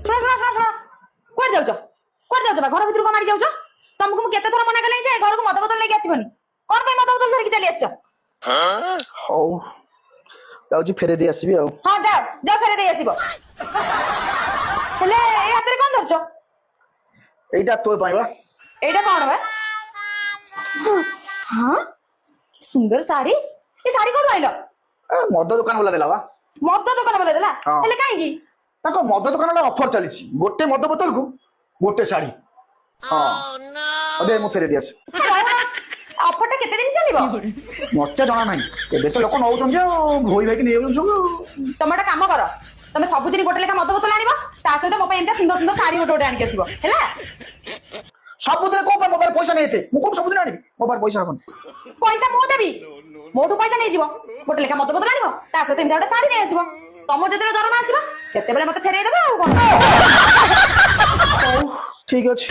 ଶୁଣ ଶୁଣ ଶୁଣ ଶୁଣ କୁଆଡେ ଯାଉଛ? କୁଆଡେ ଯାଉଛ ବା? ଘର ଭିତରକୁ ମାରି ଯାଉଛ? ତମକୁ ମୁଁ କେତେ ଥର ମନା କଲି ଯେ ଘରକୁ ମଦ ବୋତଲ ନେଇକି ଆସିବନି। କଣ ପାଇଁ ମଦ ବୋତଲ ଧରିକି ଚାଲି ଆସିଛ? ହଉ ଯାଉଛି ଫେରେଇ ଦେଇ ଆସିବି ଆଉ। ହଁ ଯାଅ ଯାଅ ଫେରେଇ ଦେଇ ଆସିବ। ହେଲେ ଏଇ ହାତରେ କଣ ଧରିଛ? ଏଇଟା ତୋ ପାଇଁ ବା। ଏଇଟା କଣ ବା? ହଁ ସୁନ୍ଦର ଶାଢୀ। ଏ ଶାଢୀ କୋଉଠୁ ଆଇଲ? ମଦ ଦୋକାନ ବାଲା ଦେଲା ବା। ମଦ ଦୋକାନ ବାଲା ଦେଲା? ହେଲେ କାହିଁକି? ତାଙ୍କ ମଦ ଦୋକାନରେ ଅଫର ଚାଲିଛି, ଗୋଟେ ମଦ ବୋତଲକୁ ଗୋଟେ ଶାଢୀ। ହଁ ଦେ ମୁଁ ଫେରେଇ ଦେଇ ଆସେ। ଅଫରଟା କେତେ ଦିନ ଚାଲିବ? ମତେ ଜଣା ନାହିଁ, ଏବେ ତ ଲୋକ ନଉଛନ୍ତି ଆଉ ଭୋଇ ଭାଇକି ନେଇଯାଉଛନ୍ତି ସବୁ। ତମେ ଗୋଟେ କାମ କର, ତମେ ସବୁଦିନ ଗୋଟେ ଲେଖା ମଦ ବୋତଲ ଆଣିବ, ତା ସହିତ ମୋ ପାଇଁ ଏମିତି ସୁନ୍ଦର ସୁନ୍ଦର ଶାଢୀ ଗୋଟେ ଗୋଟେ ଆଣିକି ଆସିବ ହେଲା। ସବୁଦିନ କୋଉ ପାଇଁ ମୋ ପାଖରେ ପଇସା ନେଇତେ? ମୁଁ କୋଉ ସବୁଦିନ ଆଣିବି? ମୋ ପାଖରେ ପଇସା ହବନି। ପଇସା ମୁଁ ଦେବି, ମୋଠୁ ପଇସା ନେଇଯିବ। ଗୋଟେ ଲେଖା ମଦ ବୋତଲ ଆଣିବ, ତା ସହିତ ଏମିତି ଗୋଟେ ଶାଢୀ ନେଇ ଆସିବ। ତମର ଯେତେବେଳେ ଦରମା ଆସିବ ସେତେବେଳେ ମତେ ଫେରେଇ ଦେବ ଆଉ କଣ। ହଉ ଠିକ ଅଛି।